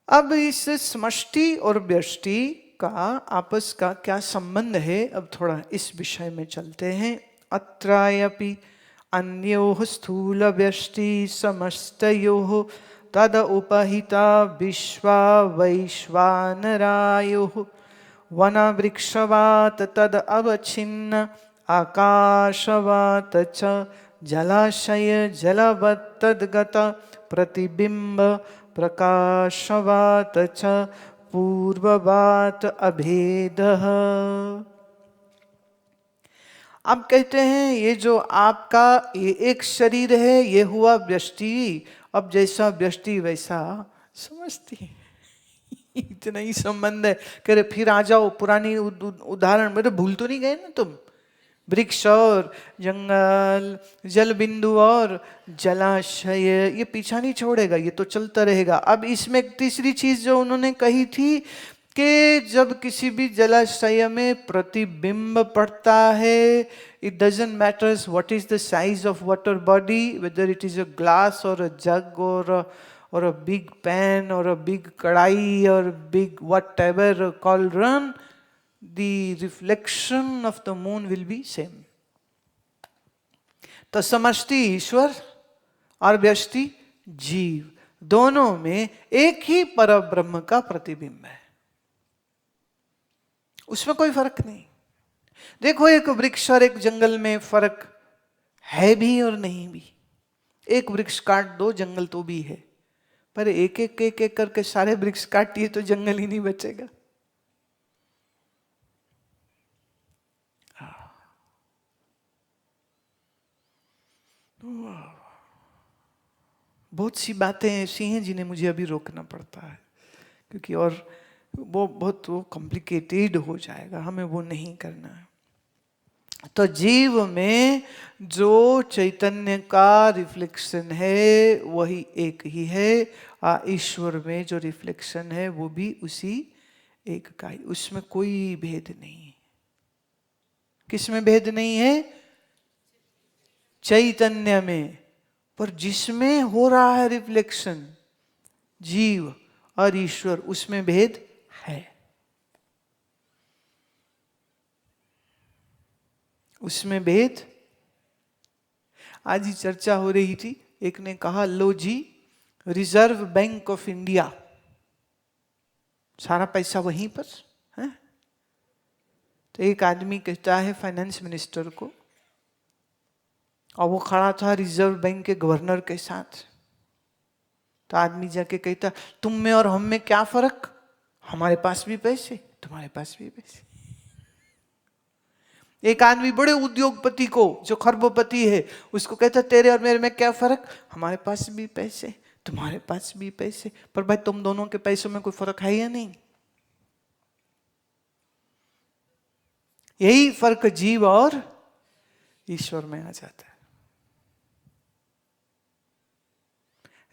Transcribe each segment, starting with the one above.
अब इस समष्टि और व्यष्टि का आपस का क्या संबंध है, अब थोड़ा इस विषय में चलते हैं। अत्रायपि अन्योः स्थूल व्यष्टि समस्तयोः तद उपहिता विश्वा वैश्वानरायोः वनवृक्षवात तद अवच्छिन्न आकाशवात च जलाशय जलवत् तद्गत प्रतिबिंब प्रकाशवात च पूर्ववात अभेदः। अब कहते हैं ये जो आपका ये एक शरीर है, ये हुआ व्यष्टि। अब जैसा व्यष्टि वैसा समष्टि। इतना ही संबंध है। कह रहे फिर आ जाओ पुरानी उदाहरण, मेरे भूल तो नहीं गए ना तुम? वृक्ष और जंगल, जल बिंदु और जलाशय, ये पीछा नहीं छोड़ेगा, ये तो चलता रहेगा। अब इसमें एक तीसरी चीज जो उन्होंने कही थी कि जब किसी भी जलाशय में प्रतिबिंब पड़ता है, it doesn't matters what is the size of water body, whether it is a glass और अ जग or a big pan or a big kadai or big whatever cauldron, the reflection of the moon will be same. तो समष्टि ईश्वर और व्यष्टि जीव, दोनों में एक ही परब्रह्म का प्रतिबिंब है, उसमें कोई फर्क नहीं। देखो एक वृक्ष और एक जंगल में फर्क है भी और नहीं भी। एक वृक्ष काट दो जंगल तो भी है, पर एक एक एक एक करके सारे वृक्ष काटिए तो जंगल ही नहीं बचेगा। बहुत सी बातें ऐसी हैं जिन्हें मुझे अभी रोकना पड़ता है, क्योंकि और वो बहुत वो कॉम्प्लिकेटेड हो जाएगा, हमें वो नहीं करना है। तो जीव में जो चैतन्य का रिफ्लेक्शन है वही एक ही है, ईश्वर में जो रिफ्लेक्शन है वो भी उसी एक का ही, उसमें कोई भेद नहीं। किसमें भेद नहीं है? चैतन्य में। पर जिसमें हो रहा है रिफ्लेक्शन, जीव और ईश्वर, उसमें भेद है, उसमें भेद। आज ही चर्चा हो रही थी, एक ने कहा लो जी रिजर्व बैंक ऑफ इंडिया, सारा पैसा वहीं पर है। तो एक आदमी कहता है फाइनेंस मिनिस्टर को, और वो खड़ा था रिजर्व बैंक के गवर्नर के साथ। तो आदमी जाके कहता तुम में और हम में क्या फर्क, हमारे पास भी पैसे तुम्हारे पास भी पैसे। एक आदमी बड़े उद्योगपति को जो खरबोपति है उसको कहता तेरे और मेरे में क्या फर्क, हमारे पास भी पैसे तुम्हारे पास भी पैसे। पर भाई तुम दोनों के पैसों में कोई फर्क है या नहीं? यही फर्क जीव और ईश्वर में आ जाता है।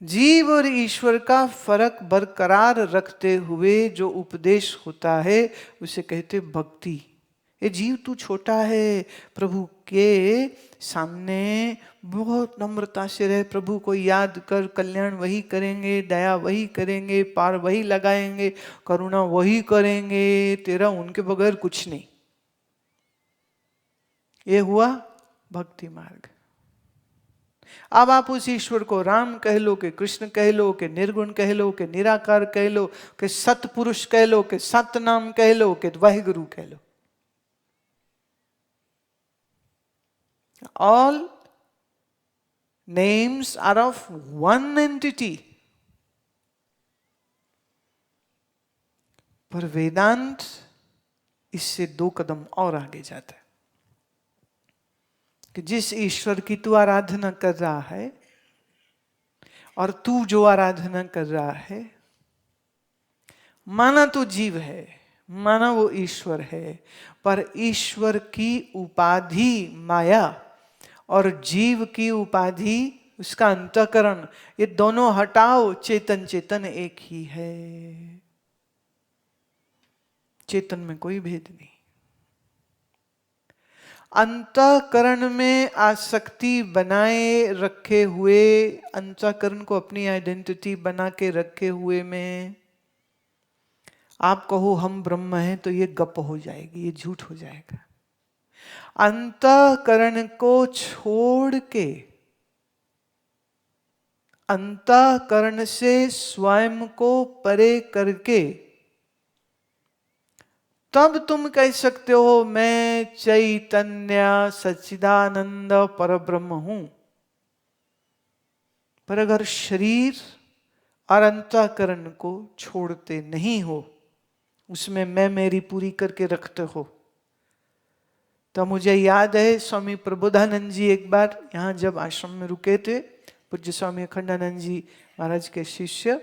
जीव और ईश्वर का फर्क बरकरार रखते हुए जो उपदेश होता है उसे कहते भक्ति। ये जीव तू छोटा है, प्रभु के सामने बहुत नम्रता से रहे, प्रभु को याद कर, कल्याण वही करेंगे, दया वही करेंगे, पार वही लगाएंगे, करुणा वही करेंगे, तेरा उनके बगैर कुछ नहीं। ये हुआ भक्ति मार्ग। अब आप उस ईश्वर को राम कह लो, कि कृष्ण कह लो, कि निर्गुण कह लो, कि निराकार कह लो, कि सतपुरुष कह लो, कि सतनाम कह लो, कि वाहिगुरु कह लो, all names are of one entity. पर वेदांत इससे 2 कदम और आगे जाता है कि जिस ईश्वर की तू आराधना कर रहा है और तू जो आराधना कर रहा है, माना तो जीव है, माना वो ईश्वर है, पर ईश्वर की उपाधि माया और जीव की उपाधि उसका अंतःकरण, ये दोनों हटाओ, चेतन चेतन एक ही है। चेतन में कोई भेद नहीं। अंतःकरण में आसक्ति बनाए रखे हुए, अंतःकरण को अपनी आइडेंटिटी बना के रखे हुए में आप कहो हम ब्रह्म हैं तो ये गप हो जाएगी, ये झूठ हो जाएगा। अंतःकरण को छोड़ के, अंतःकरण से स्वयं को परे करके तब तुम कह सकते हो मैं चैतन्य सच्चिदानंद परब्रह्म हूं। पर अगर शरीर और अंतःकरण को छोड़ते नहीं हो, उसमें मैं मेरी पूरी करके रखते हो, तो मुझे याद है स्वामी प्रबोधानंद जी एक बार यहाँ जब आश्रम में रुके थे, पूज्य स्वामी अखंडानंद जी महाराज के शिष्य,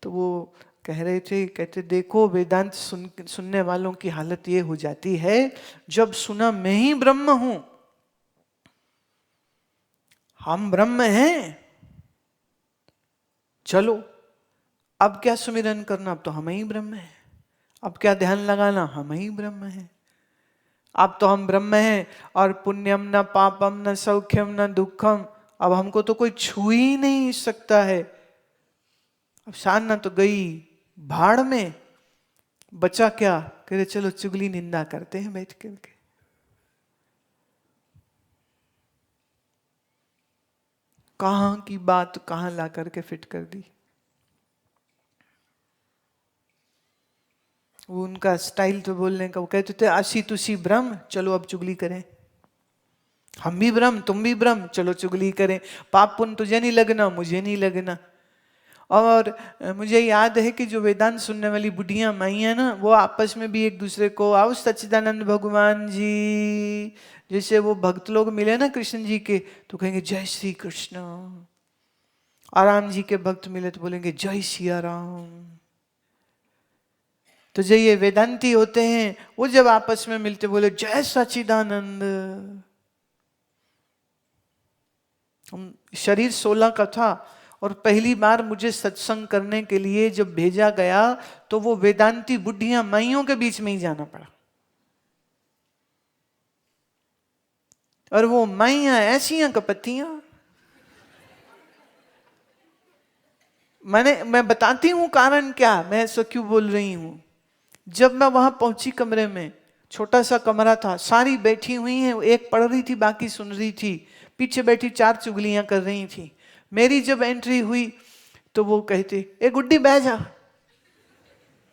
तो वो कह रहे थे, कहते देखो वेदांत सुनने वालों की हालत ये हो जाती है, जब सुना मैं ही ब्रह्म हूं, हम ब्रह्म हैं, चलो अब क्या सुमिरन करना, अब तो हम ही ब्रह्म हैं, अब क्या ध्यान लगाना, हम ही ब्रह्म हैं, अब तो हम ब्रह्म हैं, और पुण्यम न पापम न सौख्यम न दुखम, अब हमको तो कोई छू ही नहीं सकता है। अब साधना तो गई भाड़ में, बचा क्या, कहते चलो चुगली निंदा करते हैं बैठ करके। कहां की बात कहां ला करके फिट कर दी। वो उनका स्टाइल तो बोलने का, वो कहते थे आशी तुसी ब्रह्म, चलो अब चुगली करें, हम भी ब्रह्म तुम भी ब्रह्म, चलो चुगली करें, पाप पुण्य तुझे नहीं लगना मुझे नहीं लगना। और मुझे याद है कि जो वेदांत सुनने वाली बुढ़ियां माइयां ना, वो आपस में भी एक दूसरे को, आओ सच्चिदानंद भगवान जी, जैसे वो भक्त लोग मिले ना कृष्ण जी के तो कहेंगे जय श्री कृष्ण, और राम जी के भक्त मिले तो बोलेंगे जय सिया राम। तो जो ये वेदांती होते हैं वो जब आपस में मिलते बोले जय सच्चिदानंद। शरीर 16 का था, और पहली बार मुझे सत्संग करने के लिए जब भेजा गया तो वो वेदांती बुढ़ियां माइयों के बीच में ही जाना पड़ा। और वो माइयां ऐसी कपतियां, मैं बताती हूं कारण क्या, मैं ऐसा क्यों बोल रही हूं। जब मैं वहां पहुंची कमरे में, छोटा सा कमरा था, सारी बैठी हुई हैं, एक पढ़ रही थी बाकी सुन रही थी, पीछे बैठी 4 चुगलियां कर रही थी। मेरी जब एंट्री हुई तो वो कहते ए गुड्डी बह जा,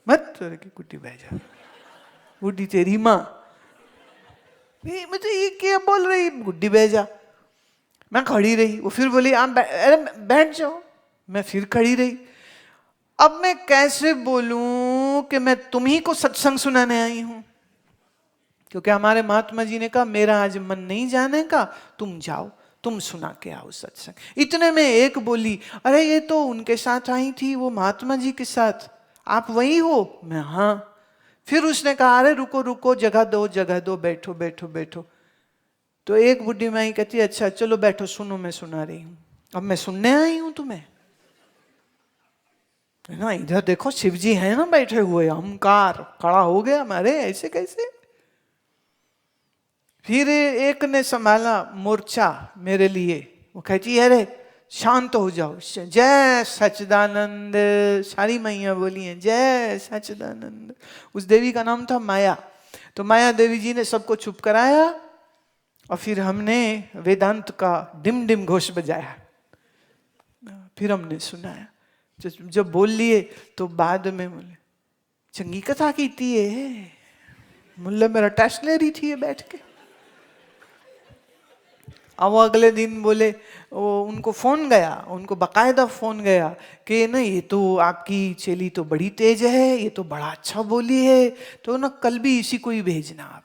मत गुड्डी बह जा, गुड्डी तेरी माँ, मुझे ये क्या बोल रही, गुड्डी बह जा। मैं खड़ी रही, वो फिर बोली आप अरे बैठ जाओ, मैं फिर खड़ी रही। अब मैं कैसे बोलूं कि मैं तुम्ही को सत्संग सुनाने आई हूं, क्योंकि हमारे महात्मा जी ने कहा मेरा आज मन नहीं जाने का, तुम जाओ तुम सुना के आओ सत्संग। इतने में एक बोली अरे ये तो उनके साथ आई थी, वो महात्मा जी के साथ, आप वही हो? मैं हाँ। फिर उसने कहा अरे रुको रुको, जगह दो, बैठो बैठो बैठो। तो एक बुढ़ी माई कहती अच्छा चलो बैठो सुनो, मैं सुना रही हूं, अब मैं सुनने आई हूं तुम्हें ना, इधर देखो शिव जी है ना बैठे हुए, अहंकार खड़ा हो गया हमारे, ऐसे कैसे। फिर एक ने संभाला मोर्चा मेरे लिए, वो कहती है अरे शांत हो जाओ, जय सच्चिदानंद। सारी मैया बोली हैं जय सच्चिदानंद। उस देवी का नाम था माया। तो माया देवी जी ने सबको चुप कराया, और फिर हमने वेदांत का डिम डिम घोष बजाया, फिर हमने सुनाया। जब बोल लिए तो बाद में बोले चंगी कथा कीती है, मुल्ला मेरा टेस्ट ले रही थी ये बैठ के। अब वो अगले दिन बोले, वो उनको फोन गया, उनको बकायदा फोन गया कि ना ये तो आपकी चेली तो बड़ी तेज है, ये तो बड़ा अच्छा बोली है, तो ना कल भी इसी को ही भेजना आप।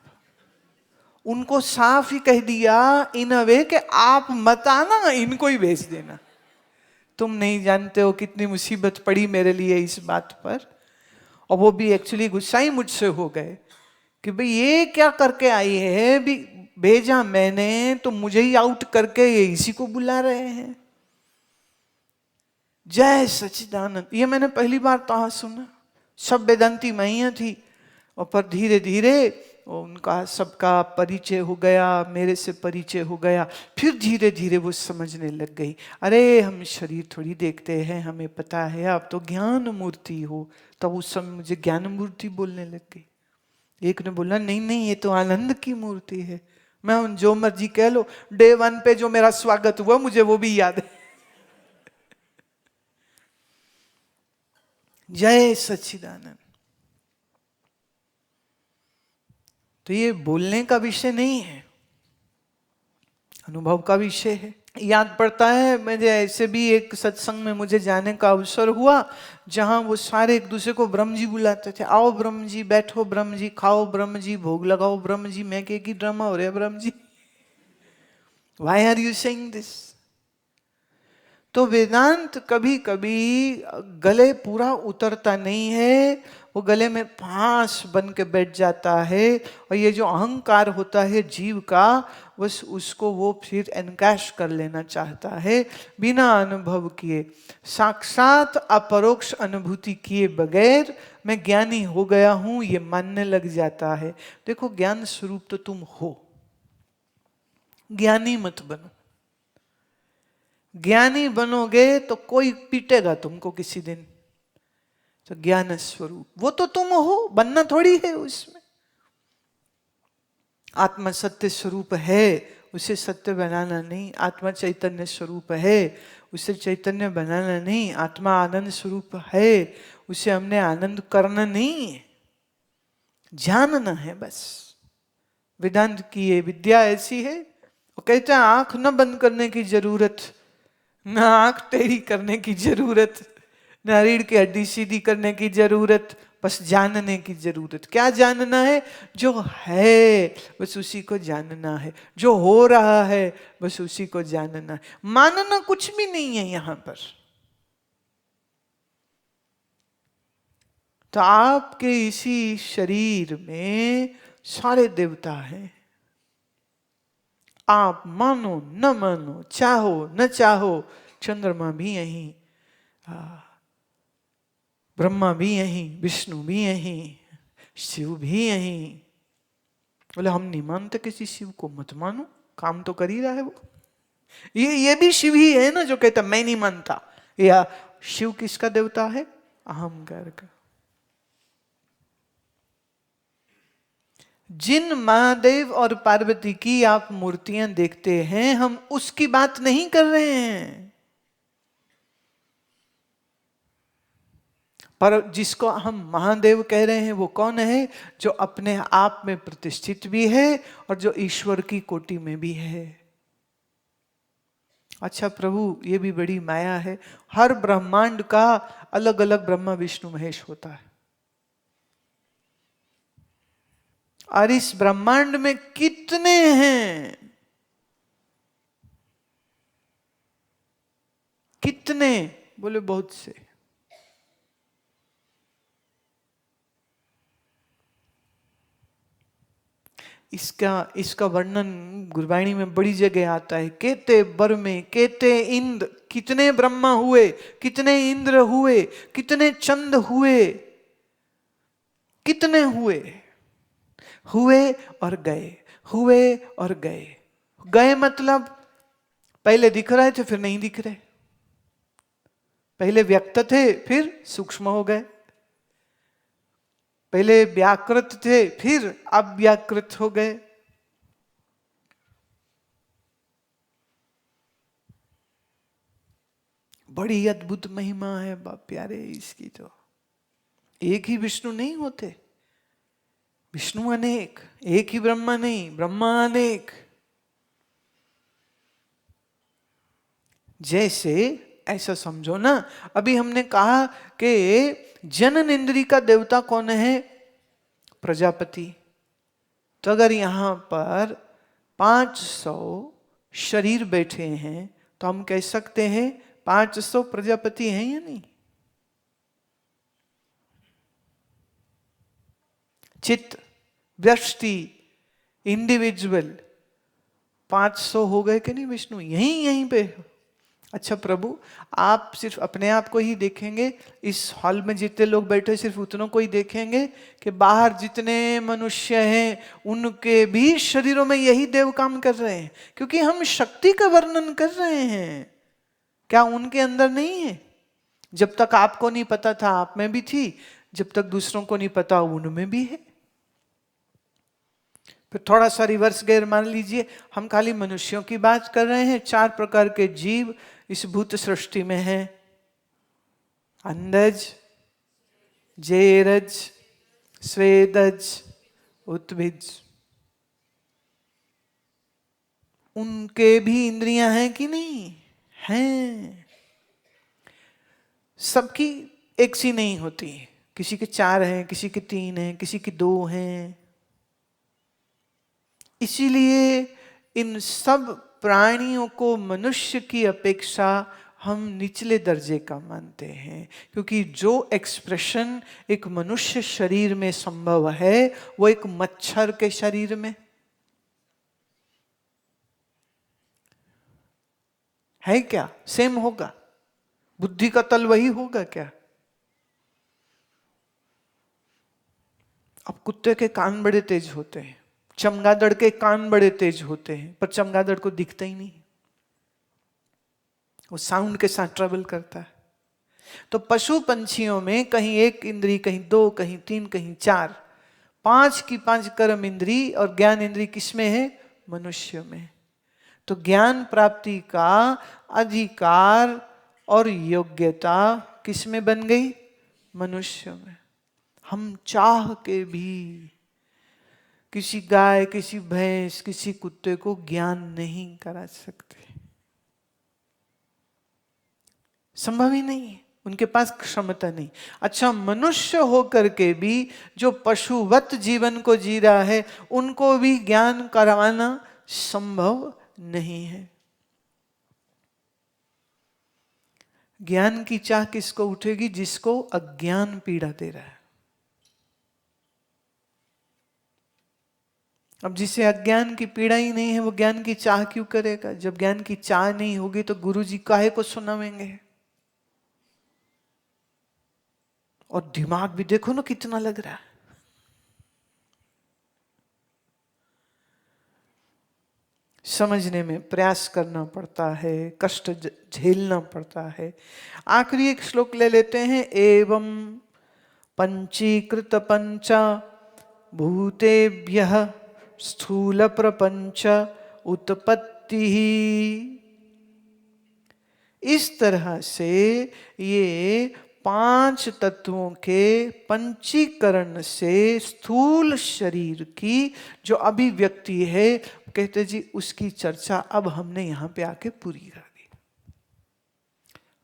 उनको साफ ही कह दिया इन अ वे कि आप मत आना, इनको ही भेज देना। तुम नहीं जानते हो कितनी मुसीबत पड़ी मेरे लिए इस बात पर। और वो भी एक्चुअली गुस्सा ही मुझसे हो गए कि भाई ये क्या करके आई है, भी भेजा मैंने तो मुझे ही आउट करके ये इसी को बुला रहे हैं। जय सच्चिदानंद, ये मैंने पहली बार कहा सुना। सब वेदांती मैया थी, और पर धीरे धीरे उनका सबका परिचय हो गया, मेरे से परिचय हो गया। फिर धीरे धीरे वो समझने लग गई, अरे हम शरीर थोड़ी देखते हैं, हमें पता है आप तो ज्ञान मूर्ति हो। तब उस समय मुझे ज्ञान मूर्ति बोलने लग गई। एक ने बोला नहीं नहीं, ये तो आनंद की मूर्ति है। मैं उन जो मर्जी कह लो, डे 1 पे जो मेरा स्वागत हुआ मुझे वो भी याद है। जय सच्चिदानंद। तो ये बोलने का विषय नहीं है, अनुभव का विषय है। याद पड़ता है, मुझे ऐसे भी एक सत्संग में मुझे जाने का अवसर हुआ, जहां वो सारे एक दूसरे को ब्रह्म जी बुलाते थे। आओ ब्रह्म जी, बैठो ब्रह्म जी, खाओ ब्रह्म जी, भोग लगाओ ब्रह्म जी। मैं की ड्रामा हो रहा Brahm ji, why are you saying this. तो वेदांत कभी कभी गले पूरा उतरता नहीं है, वो गले में फांस बन के बैठ जाता है। और ये जो अहंकार होता है जीव का, बस उसको वो फिर एनकैश कर लेना चाहता है बिना अनुभव किए। साक्षात अपरोक्ष अनुभूति किए बगैर मैं ज्ञानी हो गया हूं ये मानने लग जाता है। देखो, ज्ञान स्वरूप तो तुम हो, ज्ञानी मत बनो। ज्ञानी बनोगे तो कोई पीटेगा तुमको किसी दिन। तो ज्ञान स्वरूप वो तो तुम हो, बनना थोड़ी है उसमें। आत्मा सत्य स्वरूप है, उसे सत्य बनाना नहीं। आत्मा चैतन्य स्वरूप है, उसे चैतन्य बनाना नहीं। आत्मा आनंद स्वरूप है, उसे हमने आनंद करना नहीं है, जानना है बस। वेदांत की ये विद्या ऐसी है, वो कहते हैं आंख न बंद करने की जरूरत, ना आंख टेढ़ी करने की जरूरत, ना रीढ़ की हड्डी सीधी करने की जरूरत, बस जानने की जरूरत। क्या जानना है? जो है बस उसी को जानना है, जो हो रहा है बस उसी को जानना है। मानना कुछ भी नहीं है यहां पर। तो आपके इसी शरीर में सारे देवता हैं। आप मानो न मानो, चाहो न चाहो, चंद्रमा भी यहीं, ब्रह्मा भी यहीं, विष्णु भी यहीं, शिव भी यहीं। बोले हम नहीं मानते किसी शिव को, मत मानो, काम तो कर ही रहा है वो। ये भी शिव ही है ना जो कहता मैं नहीं मानता। या शिव किसका देवता है? अहंकार का। जिन महादेव और पार्वती की आप मूर्तियां देखते हैं, हम उसकी बात नहीं कर रहे हैं। पर जिसको हम महादेव कह रहे हैं वो कौन है? जो अपने आप में प्रतिष्ठित भी है और जो ईश्वर की कोटि में भी है। अच्छा प्रभु, ये भी बड़ी माया है, हर ब्रह्मांड का अलग अलग ब्रह्मा विष्णु महेश होता है। और इस ब्रह्मांड में कितने हैं? कितने? बोले बहुत से। इसका वर्णन गुरबाणी में बड़ी जगह आता है। केते बर में केते इंद्र, कितने ब्रह्मा हुए, कितने इंद्र हुए, कितने चंद हुए, कितने हुए। हुए और गए, हुए और गए। गए मतलब पहले दिख रहे थे फिर नहीं दिख रहे, पहले व्यक्त थे फिर सूक्ष्म हो गए, पहले व्याकृत थे फिर अव्याकृत हो गए। बड़ी अद्भुत महिमा है बाप प्यारे इसकी। तो एक ही विष्णु नहीं होते, विष्णु अनेक, एक ही ब्रह्मा नहीं, ब्रह्मा अनेक। जैसे ऐसा समझो ना, अभी हमने कहा कि जनन इंद्री का देवता कौन है? प्रजापति। तो अगर यहां पर 500 शरीर बैठे हैं तो हम कह सकते हैं 500 प्रजापति हैं या नहीं? चित्त, व्यष्टि, इंडिविजुअल 500 हो गए कि नहीं विष्णु? यहीं पे अच्छा प्रभु, आप सिर्फ अपने आप को ही देखेंगे? इस हॉल में जितने लोग बैठे सिर्फ उतनों को ही देखेंगे कि बाहर जितने मनुष्य हैं उनके भी शरीरों में यही देव काम कर रहे हैं? क्योंकि हम शक्ति का वर्णन कर रहे हैं, क्या उनके अंदर नहीं है? जब तक आपको नहीं पता था आप में भी थी, जब तक दूसरों को नहीं पता उनमें भी है। फिर थोड़ा सा रिवर्स गेयर मान लीजिए, हम खाली मनुष्यों की बात कर रहे हैं। 4 प्रकार के जीव इस भूत सृष्टि में हैं। अंडज, जेरज, स्वेदज, उत्भिज। उनके भी इंद्रियां हैं कि नहीं? हैं। सबकी एक सी नहीं होती, किसी के 4 हैं, किसी के 3 हैं, किसी के 2 हैं। इसीलिए इन सब प्राणियों को मनुष्य की अपेक्षा हम निचले दर्जे का मानते हैं, क्योंकि जो एक्सप्रेशन एक मनुष्य शरीर में संभव है वो एक मच्छर के शरीर में है क्या? सेम होगा? बुद्धि का तल वही होगा क्या? अब कुत्ते के कान बड़े तेज होते हैं, चमगादड़ के कान बड़े तेज होते हैं, पर चमगादड़ को दिखता ही नहीं, वो साउंड के साथ ट्रेवल करता है। तो पशु पंछियों में कहीं 1 इंद्री, कहीं 2, कहीं 3, कहीं 4, 5 की 5 कर्म इंद्री और ज्ञान इंद्री किसमें है? मनुष्य में। तो ज्ञान प्राप्ति का अधिकार और योग्यता किसमें बन गई? मनुष्य में। हम चाह के भी किसी गाय, किसी भैंस, किसी कुत्ते को ज्ञान नहीं करा सकते, संभव ही नहीं है, उनके पास क्षमता नहीं। अच्छा, मनुष्य होकर के भी जो पशुवत जीवन को जी रहा है उनको भी ज्ञान करवाना संभव नहीं है। ज्ञान की चाह किसको उठेगी? जिसको अज्ञान पीड़ा दे रहा है। अब जिसे अज्ञान की पीड़ा ही नहीं है वो ज्ञान की चाह क्यों करेगा? जब ज्ञान की चाह नहीं होगी तो गुरु जी काहे को सुनावेंगे? और दिमाग भी देखो ना कितना लग रहा है। समझने में प्रयास करना पड़ता है, कष्ट झेलना पड़ता है। आखिरी एक श्लोक ले लेते हैं। एवं पंचीकृत पंच भूतेभ्यः स्थूल प्रपंच उत्पत्ति। इस तरह से ये 5 तत्वों के पंचीकरण से स्थूल शरीर की जो अभिव्यक्ति है, कहते जी उसकी चर्चा अब हमने यहां पे आके पूरी कर दी।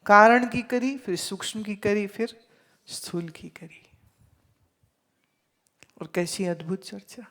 कारण की करी, फिर सूक्ष्म की करी, फिर स्थूल की करी। और कैसी अद्भुत चर्चा।